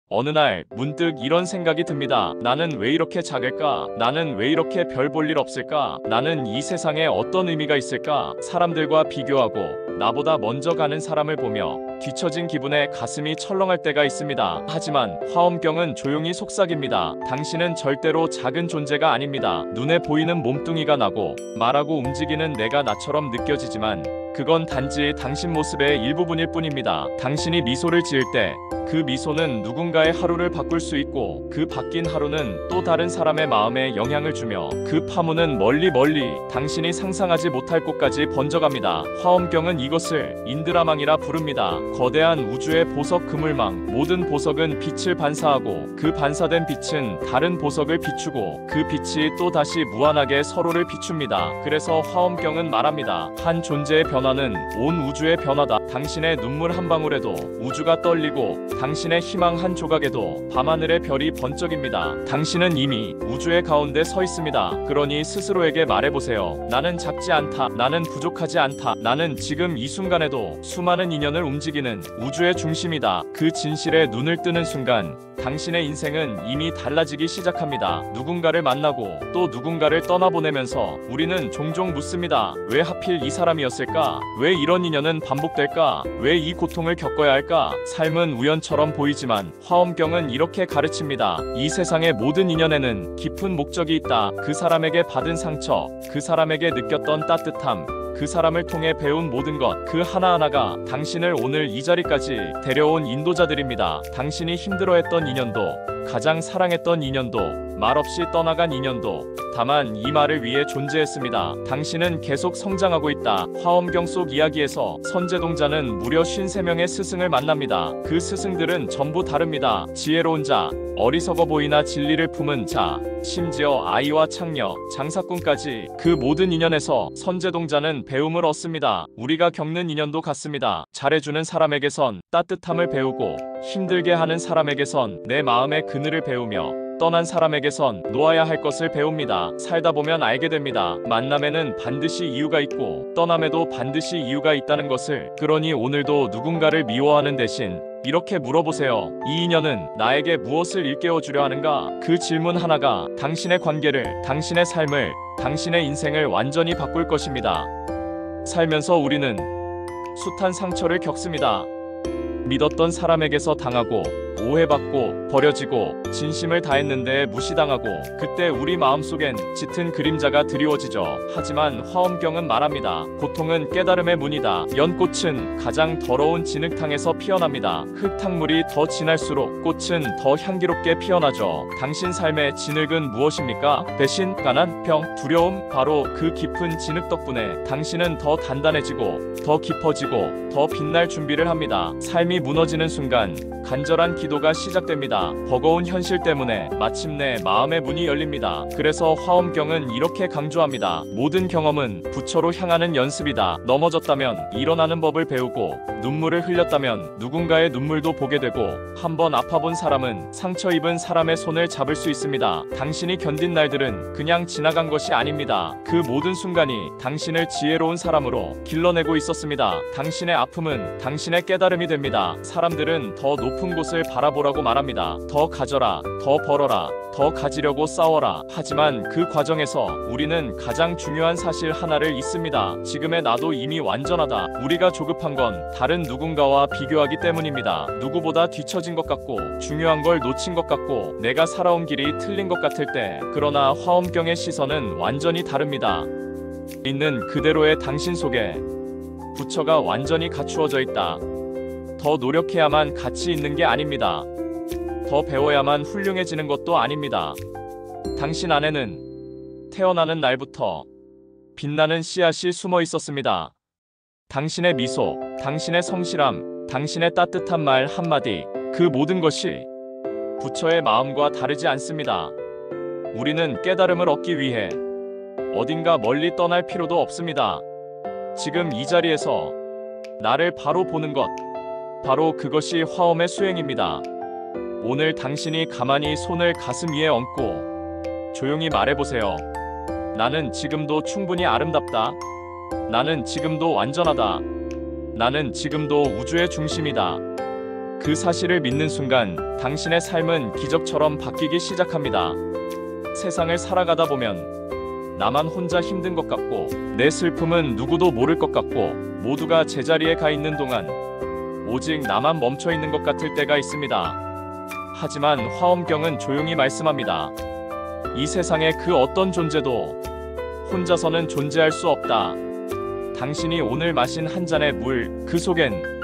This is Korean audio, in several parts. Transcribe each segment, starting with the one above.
어느 날 문득 이런 생각이 듭니다. 나는 왜 이렇게 작을까? 나는 왜 이렇게 별 볼 일 없을까? 나는 이 세상에 어떤 의미가 있을까? 사람들과 비교하고 나보다 먼저 가는 사람을 보며 뒤처진 기분에 가슴이 철렁할 때가 있습니다. 하지만 화엄경은 조용히 속삭입니다. 당신은 절대로 작은 존재가 아닙니다. 눈에 보이는 몸뚱이가 나고 말하고 움직이는 내가 나처럼 느껴지지만 그건 단지 당신 모습의 일부분일 뿐입니다. 당신이 미소를 지을 때 그 미소는 누군가의 하루를 바꿀 수 있고 그 바뀐 하루는 또 다른 사람의 마음에 영향을 주며 그 파문은 멀리 당신이 상상하지 못할 곳까지 번져갑니다. 화엄경은 이것을 인드라망이라 부릅니다. 거대한 우주의 보석 그물망. 모든 보석은 빛을 반사하고 그 반사된 빛은 다른 보석을 비추고 그 빛이 또 다시 무한하게 서로를 비춥니다. 그래서 화엄경은 말합니다. 한 존재의 변화는 온 우주의 변화다. 당신의 눈물 한 방울에도 우주가 떨리고 당신의 희망 한 조각에도 밤하늘의 별이 번쩍입니다. 당신은 이미 우주의 가운데 서 있습니다. 그러니 스스로에게 말해보세요. 나는 작지 않다. 나는 부족하지 않다. 나는 지금 이 순간에도 수많은 인연을 움직이는 우주의 중심이다. 그 진실에 눈을 뜨는 순간 당신의 인생은 이미 달라지기 시작합니다. 누군가를 만나고 또 누군가를 떠나보내면서 우리는 종종 묻습니다. 왜 하필 이 사람이었을까? 왜 이런 인연은 반복될까? 왜 이 고통을 겪어야 할까? 삶은 우연처럼 보이지만 화엄경은 이렇게 가르칩니다. 이 세상의 모든 인연에는 깊은 목적이 있다. 그 사람에게 받은 상처, 그 사람에게 느꼈던 따뜻함, 그 사람을 통해 배운 모든 것, 그 하나하나가 당신을 오늘 이 자리까지 데려온 인도자들입니다. 당신이 힘들어했던 인연도, 가장 사랑했던 인연도, 말없이 떠나간 인연도 다만 이 말을 위해 존재했습니다. 당신은 계속 성장하고 있다. 화엄경 속 이야기에서 선제동자는 무려 53명의 스승을 만납니다. 그 스승들은 전부 다릅니다. 지혜로운 자, 어리석어 보이나 진리를 품은 자, 심지어 아이와 창녀, 장사꾼까지 그 모든 인연에서 선제동자는 배움을 얻습니다. 우리가 겪는 인연도 같습니다. 잘해주는 사람에게선 따뜻함을 배우고 힘들게 하는 사람에게선 내 마음의 그늘을 배우며 떠난 사람에게선 놓아야 할 것을 배웁니다. 살다 보면 알게 됩니다. 만남에는 반드시 이유가 있고 떠남에도 반드시 이유가 있다는 것을. 그러니 오늘도 누군가를 미워하는 대신 이렇게 물어보세요. 이 인연은 나에게 무엇을 일깨워 주려 하는가? 그 질문 하나가 당신의 관계를, 당신의 삶을, 당신의 인생을 완전히 바꿀 것입니다. 살면서 우리는 숱한 상처를 겪습니다. 믿었던 사람에게서 당하고 오해받고 버려지고 진심을 다했는데 무시당하고 그때 우리 마음속엔 짙은 그림자가 드리워지죠. 하지만 화엄경은 말합니다. 고통은 깨달음의 문이다. 연꽃은 가장 더러운 진흙탕에서 피어납니다. 흙탕물이 더 진할수록 꽃은 더 향기롭게 피어나죠. 당신 삶의 진흙은 무엇입니까? 배신, 가난, 병, 두려움. 바로 그 깊은 진흙 덕분에 당신은 더 단단해지고 더 깊어지고 더 빛날 준비를 합니다. 삶이 무너지는 순간 간절한 기도가 시작됩니다. 버거운 현실 때문에 마침내 마음의 문이 열립니다. 그래서 화엄경은 이렇게 강조합니다. 모든 경험은 부처로 향하는 연습이다. 넘어졌다면 일어나는 법을 배우고 눈물을 흘렸다면 누군가의 눈물도 보게 되고 한번 아파본 사람은 상처 입은 사람의 손을 잡을 수 있습니다. 당신이 견딘 날들은 그냥 지나간 것이 아닙니다. 그 모든 순간이 당신을 지혜로운 사람으로 길러내고 있었습니다. 당신의 아픔은 당신의 깨달음이 됩니다. 사람들은 더 높은 곳을 바라보라고 말합니다. 더 가져라, 더 벌어라, 더 가지려고 싸워라. 하지만 그 과정에서 우리는 가장 중요한 사실 하나를 잊습니다. 지금의 나도 이미 완전하다. 우리가 조급한 건 다른 누군가와 비교하기 때문입니다. 누구보다 뒤처진 것 같고 중요한 걸 놓친 것 같고 내가 살아온 길이 틀린 것 같을 때. 그러나 화엄경의 시선은 완전히 다릅니다. 있는 그대로의 당신 속에 부처가 완전히 갖추어져 있다. 더 노력해야만 가치 있는 게 아닙니다. 더 배워야만 훌륭해지는 것도 아닙니다. 당신 안에는 태어나는 날부터 빛나는 씨앗이 숨어 있었습니다. 당신의 미소, 당신의 성실함, 당신의 따뜻한 말 한마디, 그 모든 것이 부처의 마음과 다르지 않습니다. 우리는 깨달음을 얻기 위해 어딘가 멀리 떠날 필요도 없습니다. 지금 이 자리에서 나를 바로 보는 것, 바로 그것이 화엄의 수행입니다. 오늘 당신이 가만히 손을 가슴 위에 얹고 조용히 말해보세요. 나는 지금도 충분히 아름답다. 나는 지금도 완전하다. 나는 지금도 우주의 중심이다. 그 그 사실을 믿는 순간 당신의 삶은 기적처럼 바뀌기 시작합니다. 세상을 살아가다 보면 나만 혼자 힘든 것 같고 내 슬픔은 누구도 모를 것 같고 모두가 제자리에 가 있는 동안 오직 나만 멈춰 있는 것 같을 때가 있습니다. 하지만 화엄경은 조용히 말씀합니다. 이 세상의 그 어떤 존재도 혼자서는 존재할 수 없다. 당신이 오늘 마신 한 잔의 물, 그 속엔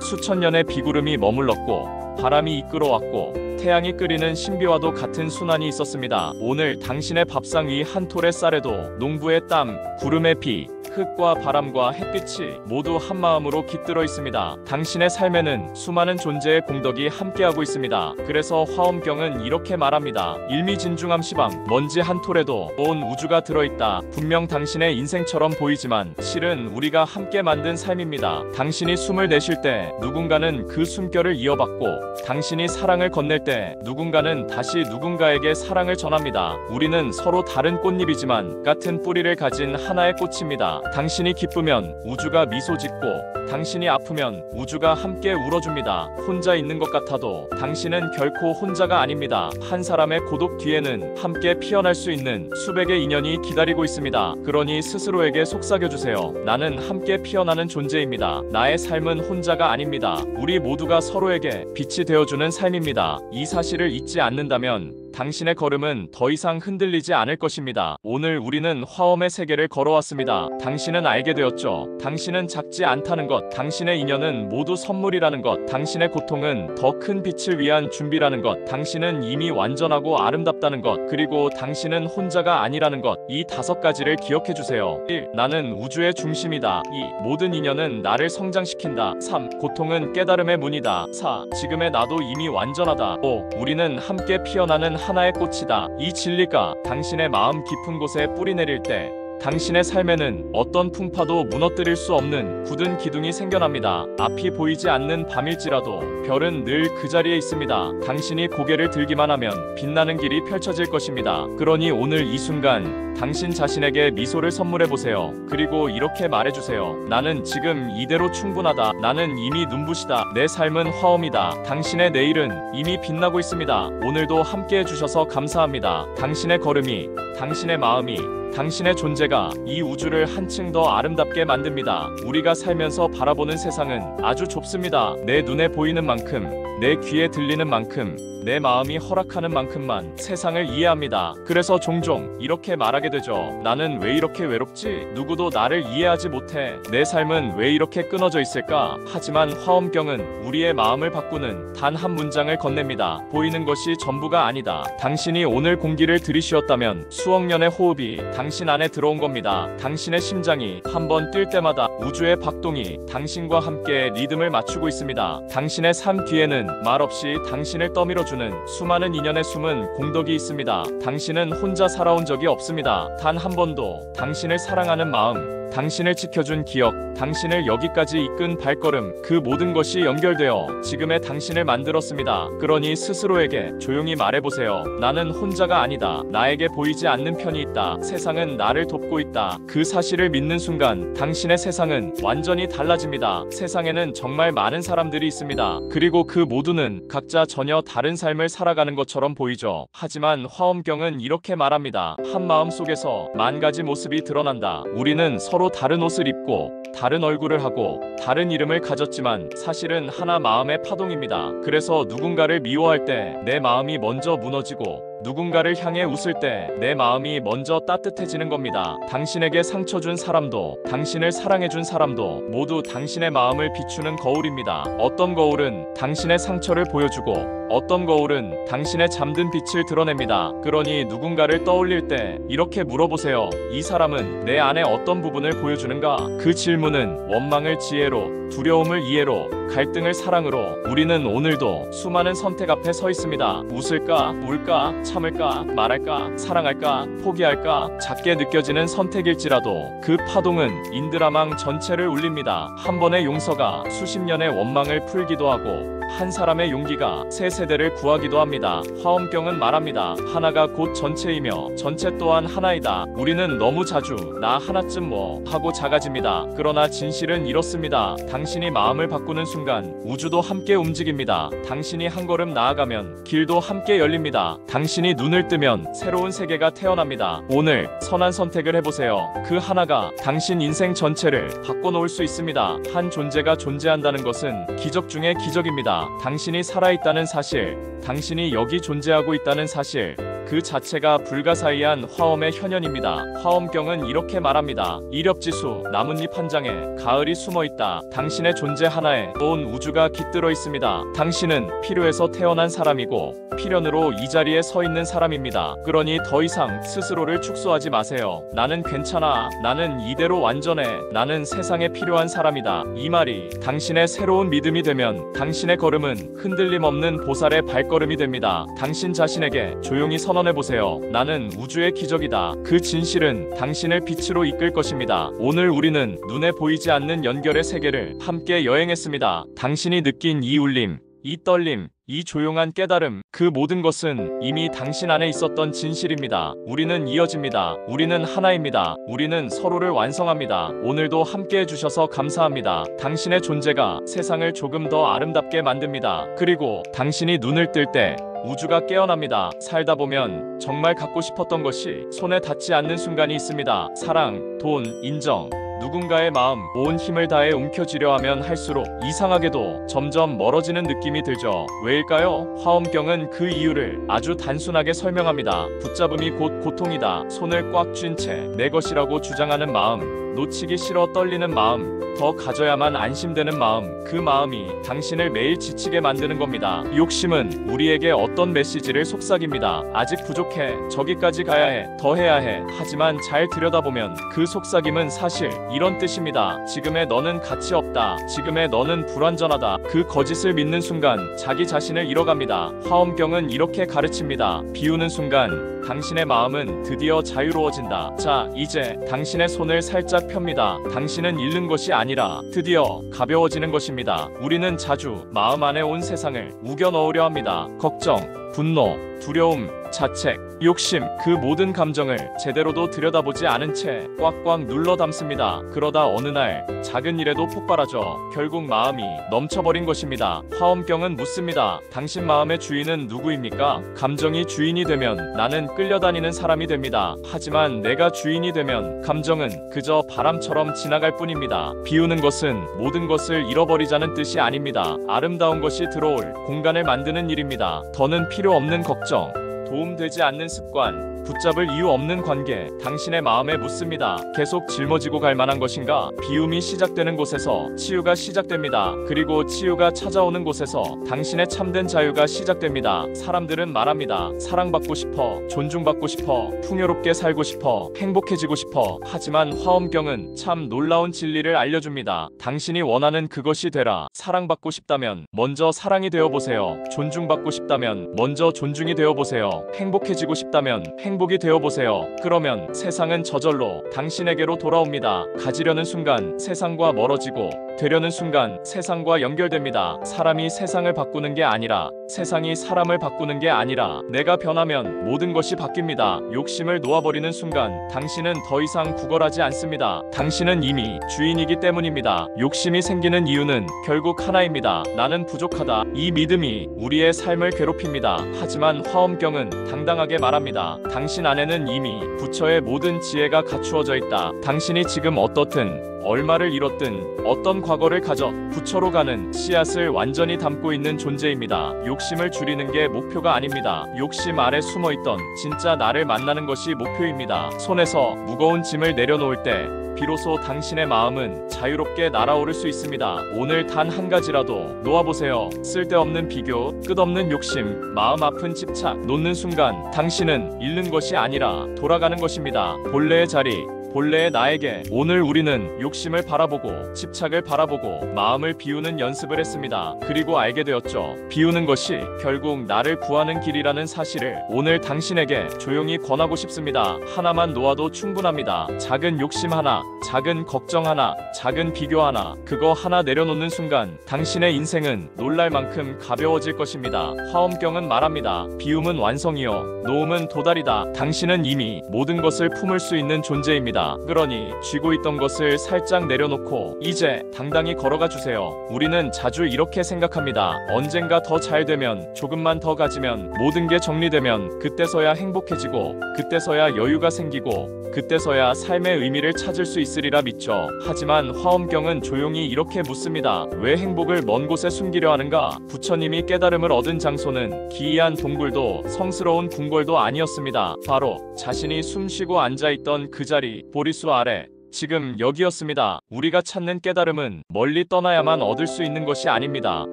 수천 년의 비구름이 머물렀고 바람이 이끌어왔고 태양이 끓이는 신비와도 같은 순환이 있었습니다. 오늘 당신의 밥상 위 한 톨의 쌀에도 농부의 땀, 구름의 비, 흙과 바람과 햇빛이 모두 한마음으로 깃들어 있습니다. 당신의 삶에는 수많은 존재의 공덕이 함께하고 있습니다. 그래서 화엄경은 이렇게 말합니다. 일미진중함 시방, 먼지 한 톨에도 온 우주가 들어있다. 분명 당신의 인생처럼 보이지만 실은 우리가 함께 만든 삶입니다. 당신이 숨을 내쉴 때 누군가는 그 숨결을 이어받고 당신이 사랑을 건넬 때 누군가는 다시 누군가에게 사랑을 전합니다. 우리는 서로 다른 꽃잎이지만 같은 뿌리를 가진 하나의 꽃입니다. 당신이 기쁘면 우주가 미소 짓고 당신이 아프면 우주가 함께 울어줍니다. 혼자 있는 것 같아도 당신은 결코 혼자가 아닙니다. 한 사람의 고독 뒤에는 함께 피어날 수 있는 수백의 인연이 기다리고 있습니다. 그러니 스스로에게 속삭여주세요. 나는 함께 피어나는 존재입니다. 나의 삶은 혼자가 아닙니다. 우리 모두가 서로에게 빛이 되어주는 삶입니다. 이 사실을 잊지 않는다면 당신의 걸음은 더 이상 흔들리지 않을 것입니다. 오늘 우리는 화엄의 세계를 걸어왔습니다. 당신은 알게 되었죠. 당신은 작지 않다는 것, 당신의 인연은 모두 선물이라는 것, 당신의 고통은 더 큰 빛을 위한 준비라는 것, 당신은 이미 완전하고 아름답다는 것, 그리고 당신은 혼자가 아니라는 것, 이 5가지를 기억해주세요. 1. 나는 우주의 중심이다. 2. 모든 인연은 나를 성장시킨다. 3. 고통은 깨달음의 문이다. 4. 지금의 나도 이미 완전하다. 5. 우리는 함께 피어나는 하나의 꽃이다. 이 진리가 당신의 마음 깊은 곳에 뿌리 내릴 때 당신의 삶에는 어떤 풍파도 무너뜨릴 수 없는 굳은 기둥이 생겨납니다. 앞이 보이지 않는 밤일지라도 별은 늘 그 자리에 있습니다. 당신이 고개를 들기만 하면 빛나는 길이 펼쳐질 것입니다. 그러니 오늘 이 순간 당신 자신에게 미소를 선물해보세요. 그리고 이렇게 말해주세요. 나는 지금 이대로 충분하다. 나는 이미 눈부시다. 내 삶은 화엄이다. 당신의 내일은 이미 빛나고 있습니다. 오늘도 함께 해주셔서 감사합니다. 당신의 걸음이, 당신의 마음이, 당신의 존재가 이 우주를 한층 더 아름답게 만듭니다. 우리가 살면서 바라보는 세상은 아주 좁습니다. 내 눈에 보이는 만큼, 내 귀에 들리는 만큼, 내 마음이 허락하는 만큼만 세상을 이해합니다. 그래서 종종 이렇게 말하게 되죠. 나는 왜 이렇게 외롭지? 누구도 나를 이해하지 못해. 내 삶은 왜 이렇게 끊어져 있을까? 하지만 화엄경은 우리의 마음을 바꾸는 단 한 문장을 건넵니다. 보이는 것이 전부가 아니다. 당신이 오늘 공기를 들이쉬었다면 수억 년의 호흡이 당신 안에 들어온 겁니다. 당신의 심장이 한 번 뛸 때마다 우주의 박동이 당신과 함께 리듬을 맞추고 있습니다. 당신의 삶 뒤에는 말없이 당신을 떠밀어주는 수많은 인연의 숨은 공덕이 있습니다. 당신은 혼자 살아온 적이 없습니다. 단 한 번도 당신을 사랑하는 마음, 당신을 지켜준 기억, 당신을 여기까지 이끈 발걸음, 그 모든 것이 연결되어 지금의 당신을 만들었습니다. 그러니 스스로에게 조용히 말해보세요. 나는 혼자가 아니다. 나에게 보이지 않는 편이 있다. 세상은 나를 돕고 있다. 그 사실을 믿는 순간 당신의 세상은 완전히 달라집니다. 세상에는 정말 많은 사람들이 있습니다. 그리고 그 모두는 각자 전혀 다른 삶을 살아가는 것처럼 보이죠. 하지만 화엄경은 이렇게 말합니다. 한 마음 속에서 만 가지 모습이 드러난다. 우리는 서로 다른 옷을 입고 다른 얼굴을 하고 다른 이름을 가졌지만 사실은 하나 마음의 파동입니다. 그래서 누군가를 미워할 때 내 마음이 먼저 무너지고 누군가를 향해 웃을 때 내 마음이 먼저 따뜻해지는 겁니다. 당신에게 상처 준 사람도 당신을 사랑해준 사람도 모두 당신의 마음을 비추는 거울입니다. 어떤 거울은 당신의 상처를 보여주고 어떤 거울은 당신의 잠든 빛을 드러냅니다. 그러니 누군가를 떠올릴 때 이렇게 물어보세요. 이 사람은 내 안에 어떤 부분을 보여주는가? 그 질문은 원망을 지혜로, 두려움을 이해로, 갈등을 사랑으로. 우리는 오늘도 수많은 선택 앞에 서 있습니다. 웃을까? 울까? 참을까? 말할까? 사랑할까? 포기할까? 작게 느껴지는 선택일지라도 그 파동은 인드라망 전체를 울립니다. 한 번의 용서가 수십 년의 원망을 풀기도 하고 한 사람의 용기가 새 세대를 구하기도 합니다. 화엄경은 말합니다. 하나가 곧 전체이며 전체 또한 하나이다. 우리는 너무 자주 나 하나쯤 뭐 하고 작아집니다. 그러나 진실은 이렇습니다. 당신이 마음을 바꾸는 순간 우주도 함께 움직입니다. 당신이 한 걸음 나아가면 길도 함께 열립니다. 당신이 눈을 뜨면 새로운 세계가 태어납니다. 오늘 선한 선택을 해보세요. 그 하나가 당신 인생 전체를 바꿔놓을 수 있습니다. 한 존재가 존재한다는 것은 기적 중의 기적입니다. 당신이 살아있다는 사실, 당신이 여기 존재하고 있다는 사실, 그 자체가 불가사의한 화엄의 현현입니다. 화엄경은 이렇게 말합니다. 이렵지수 나뭇잎 한 장에 가을이 숨어있다. 당신의 존재 하나에 온 우주가 깃들어 있습니다. 당신은 필요해서 태어난 사람이고 필연으로 이 자리에 서 있는 사람입니다. 그러니 더 이상 스스로를 축소하지 마세요. 나는 괜찮아. 나는 이대로 완전해. 나는 세상에 필요한 사람이다. 이 말이 당신의 새로운 믿음이 되면 당신의 걸음은 흔들림 없는 보살의 발걸음이 됩니다. 당신 자신에게 조용히 선언해보세요. 나는 우주의 기적이다. 그 진실은 당신을 빛으로 이끌 것입니다. 오늘 우리는 눈에 보이지 않는 연결의 세계를 함께 여행했습니다. 당신이 느낀 이 울림, 이 떨림, 이 조용한 깨달음, 그 모든 것은 이미 당신 안에 있었던 진실입니다. 우리는 이어집니다. 우리는 하나입니다. 우리는 서로를 완성합니다. 오늘도 함께 해주셔서 감사합니다. 당신의 존재가 세상을 조금 더 아름답게 만듭니다. 그리고 당신이 눈을 뜰 때 우주가 깨어납니다. 살다 보면 정말 갖고 싶었던 것이 손에 닿지 않는 순간이 있습니다. 사랑, 돈, 인정, 누군가의 마음, 온 힘을 다해 움켜쥐려 하면 할수록 이상하게도 점점 멀어지는 느낌이 들죠. 왜일까요? 화엄경은 그 이유를 아주 단순하게 설명합니다. 붙잡음이 곧 고통이다. 손을 꽉 쥔 채 내 것이라고 주장하는 마음, 놓치기 싫어 떨리는 마음, 더 가져야만 안심되는 마음, 그 마음이 당신을 매일 지치게 만드는 겁니다. 욕심은 우리에게 어떤 메시지를 속삭입니다. 아직 부족해. 저기까지 가야 해. 더 해야 해. 하지만 잘 들여다보면 그 속삭임은 사실 이런 뜻입니다. 지금의 너는 가치 없다. 지금의 너는 불완전하다. 그 거짓을 믿는 순간 자기 자신을 잃어갑니다. 화엄경은 이렇게 가르칩니다. 비우는 순간 당신의 마음은 드디어 자유로워진다. 자, 이제 당신의 손을 살짝 펴니다. 당신은 잃는 것이 아니라 드디어 가벼워지는 것입니다. 우리는 자주 마음 안에 온 세상을 우겨 넣으려 합니다. 걱정, 분노, 두려움, 자책, 욕심, 그 모든 감정을 제대로도 들여다보지 않은 채 꽉꽉 눌러 담습니다. 그러다 어느 날 작은 일에도 폭발하죠. 결국 마음이 넘쳐버린 것입니다. 화엄경은 묻습니다. 당신 마음의 주인은 누구입니까? 감정이 주인이 되면 나는 끌려다니는 사람이 됩니다. 하지만 내가 주인이 되면 감정은 그저 바람처럼 지나갈 뿐입니다. 비우는 것은 모든 것을 잃어버리자는 뜻이 아닙니다. 아름다운 것이 들어올 공간을 만드는 일입니다. 더는 필요 없는 걱정, 도움되지 않는 습관, 붙잡을 이유 없는 관계, 당신의 마음에 묻습니다. 계속 짊어지고 갈 만한 것인가? 비움이 시작되는 곳에서 치유가 시작됩니다. 그리고 치유가 찾아오는 곳에서 당신의 참된 자유가 시작됩니다. 사람들은 말합니다. 사랑받고 싶어, 존중받고 싶어, 풍요롭게 살고 싶어, 행복해지고 싶어. 하지만 화엄경은 참 놀라운 진리를 알려줍니다. 당신이 원하는 그것이 되라. 사랑받고 싶다면 먼저 사랑이 되어보세요. 존중받고 싶다면 먼저 존중이 되어보세요. 행복해지고 싶다면 행복이 되어보세요. 그러면 세상은 저절로 당신에게로 돌아옵니다. 가지려는 순간 세상과 멀어지고 되려는 순간 세상과 연결됩니다. 사람이 세상을 바꾸는 게 아니라 세상이 사람을 바꾸는 게 아니라 내가 변하면 모든 것이 바뀝니다. 욕심을 놓아버리는 순간 당신은 더 이상 구걸하지 않습니다. 당신은 이미 주인이기 때문입니다. 욕심이 생기는 이유는 결국 하나입니다. 나는 부족하다. 이 믿음이 우리의 삶을 괴롭힙니다. 하지만 화엄경은 당당하게 말합니다. 당신 안에는 이미 부처의 모든 지혜가 갖추어져 있다. 당신이 지금 어떻든 얼마를 잃었든 어떤 과거를 가져 부처로 가는 씨앗을 완전히 담고 있는 존재입니다. 욕심을 줄이는 게 목표가 아닙니다. 욕심 아래 숨어있던 진짜 나를 만나는 것이 목표입니다. 손에서 무거운 짐을 내려놓을 때 비로소 당신의 마음은 자유롭게 날아오를 수 있습니다. 오늘 단 한 가지라도 놓아보세요. 쓸데없는 비교, 끝없는 욕심, 마음 아픈 집착. 놓는 순간 당신은 잃는 것이 아니라 돌아가는 것입니다. 본래의 자리, 본래의 나에게. 오늘 우리는 욕심을 바라보고 집착을 바라보고 마음을 비우는 연습을 했습니다. 그리고 알게 되었죠. 비우는 것이 결국 나를 구하는 길이라는 사실을 오늘 당신에게 조용히 권하고 싶습니다. 하나만 놓아도 충분합니다. 작은 욕심 하나, 작은 걱정 하나, 작은 비교 하나, 그거 하나 내려놓는 순간 당신의 인생은 놀랄 만큼 가벼워질 것입니다. 화엄경은 말합니다. 비움은 완성이요, 놓음은 도달이다. 당신은 이미 모든 것을 품을 수 있는 존재입니다. 그러니 쥐고 있던 것을 살짝 내려놓고 이제 당당히 걸어가 주세요. 우리는 자주 이렇게 생각합니다. 언젠가 더 잘 되면, 조금만 더 가지면, 모든 게 정리되면 그때서야 행복해지고, 그때서야 여유가 생기고, 그때서야 삶의 의미를 찾을 수 있으리라 믿죠. 하지만 화엄경은 조용히 이렇게 묻습니다. 왜 행복을 먼 곳에 숨기려 하는가? 부처님이 깨달음을 얻은 장소는 기이한 동굴도 성스러운 궁궐도 아니었습니다. 바로 자신이 숨쉬고 앉아있던 그 자리, 보리수 아래, 지금 여기였습니다. 우리가 찾는 깨달음은 멀리 떠나야만 얻을 수 있는 것이 아닙니다.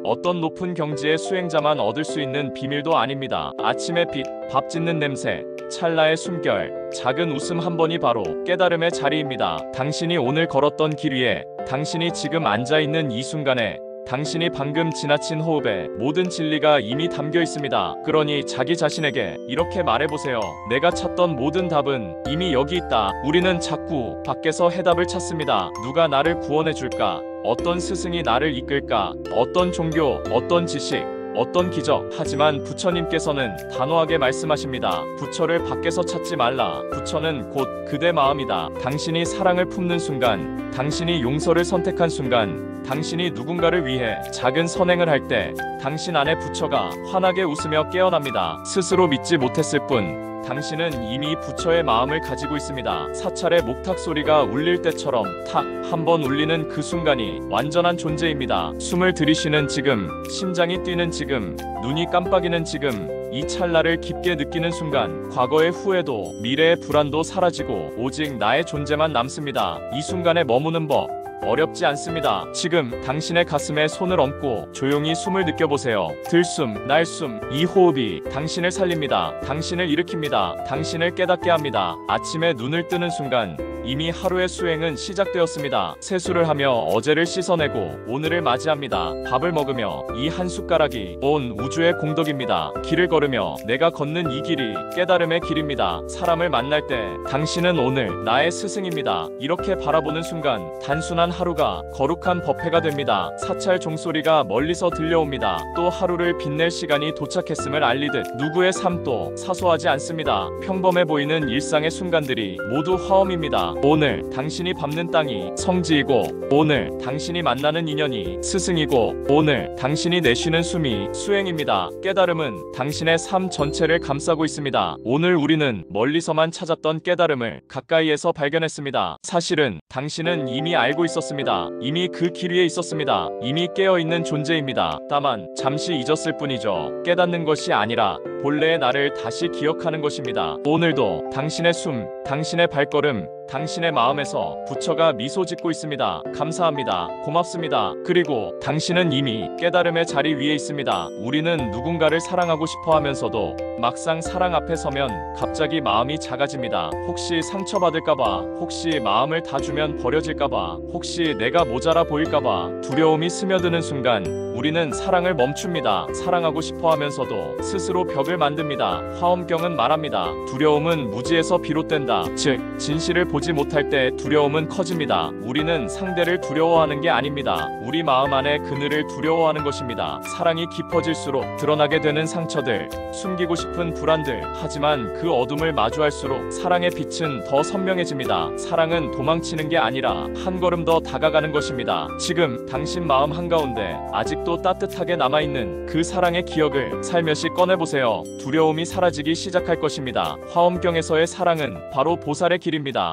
어떤 높은 경지의 수행자만 얻을 수 있는 비밀도 아닙니다. 아침의 빛, 밥 짓는 냄새, 찰나의 숨결, 작은 웃음 한 번이 바로 깨달음의 자리입니다. 당신이 오늘 걸었던 길 위에, 당신이 지금 앉아있는 이 순간에, 당신이 방금 지나친 호흡에 모든 진리가 이미 담겨 있습니다. 그러니 자기 자신에게 이렇게 말해보세요. 내가 찾던 모든 답은 이미 여기 있다. 우리는 자꾸 밖에서 해답을 찾습니다. 누가 나를 구원해 줄까? 어떤 스승이 나를 이끌까? 어떤 종교, 어떤 지식, 어떤 기적. 하지만 부처님께서는 단호하게 말씀하십니다. 부처를 밖에서 찾지 말라. 부처는 곧 그대 마음이다. 당신이 사랑을 품는 순간, 당신이 용서를 선택한 순간, 당신이 누군가를 위해 작은 선행을 할 때 당신 안에 부처가 환하게 웃으며 깨어납니다. 스스로 믿지 못했을 뿐 당신은 이미 부처의 마음을 가지고 있습니다. 사찰의 목탁 소리가 울릴 때처럼 탁 한 번 울리는 그 순간이 완전한 존재입니다. 숨을 들이쉬는 지금, 심장이 뛰는 지금, 눈이 깜빡이는 지금, 이 찰나를 깊게 느끼는 순간 과거의 후회도 미래의 불안도 사라지고 오직 나의 존재만 남습니다. 이 순간에 머무는 법 어렵지 않습니다. 지금 당신의 가슴에 손을 얹고 조용히 숨을 느껴보세요. 들숨, 날숨, 이 호흡이 당신을 살립니다. 당신을 일으킵니다. 당신을 깨닫게 합니다. 아침에 눈을 뜨는 순간 이미 하루의 수행은 시작되었습니다. 세수를 하며 어제를 씻어내고 오늘을 맞이합니다. 밥을 먹으며 이 한 숟가락이 온 우주의 공덕입니다. 길을 걸으며 내가 걷는 이 길이 깨달음의 길입니다. 사람을 만날 때 당신은 오늘 나의 스승입니다. 이렇게 바라보는 순간 단순한 하루가 거룩한 법회가 됩니다. 사찰 종소리가 멀리서 들려옵니다. 또 하루를 빛낼 시간이 도착했음을 알리듯 누구의 삶도 사소하지 않습니다. 평범해 보이는 일상의 순간들이 모두 화엄입니다. 오늘 당신이 밟는 땅이 성지이고, 오늘 당신이 만나는 인연이 스승이고, 오늘 당신이 내쉬는 숨이 수행입니다. 깨달음은 당신의 삶 전체를 감싸고 있습니다. 오늘 우리는 멀리서만 찾았던 깨달음을 가까이에서 발견했습니다. 사실은 당신은 이미 알고 있었습니다. 이미 그 길 위에 있었습니다. 이미 깨어있는 존재입니다. 다만 잠시 잊었을 뿐이죠. 깨닫는 것이 아니라 본래의 나를 다시 기억하는 것입니다. 오늘도 당신의 숨, 당신의 발걸음, 당신의 마음에서 부처가 미소 짓고 있습니다. 감사합니다. 고맙습니다. 그리고 당신은 이미 깨달음의 자리 위에 있습니다. 우리는 누군가를 사랑하고 싶어 하면서도 막상 사랑 앞에 서면 갑자기 마음이 작아집니다. 혹시 상처받을까봐, 혹시 마음을 다 주면 버려질까봐, 혹시 내가 모자라 보일까봐 두려움이 스며드는 순간 우리는 사랑을 멈춥니다. 사랑하고 싶어 하면서도 스스로 벽을 만듭니다. 화엄경은 말합니다. 두려움은 무지에서 비롯된다. 즉, 진실을 보지 못할 때 두려움은 커집니다. 우리는 상대를 두려워하는 게 아닙니다. 우리 마음 안에 그늘을 두려워하는 것입니다. 사랑이 깊어질수록 드러나게 되는 상처들, 숨기고 싶은 불안들, 하지만 그 어둠을 마주할수록 사랑의 빛은 더 선명해집니다. 사랑은 도망치는 게 아니라 한 걸음 더 다가가는 것입니다. 지금 당신 마음 한가운데 아직도 따뜻하게 남아있는 그 사랑의 기억을 살며시 꺼내보세요. 두려움이 사라지기 시작할 것입니다. 화엄경에서의 사랑은 바로 보살의 길입니다.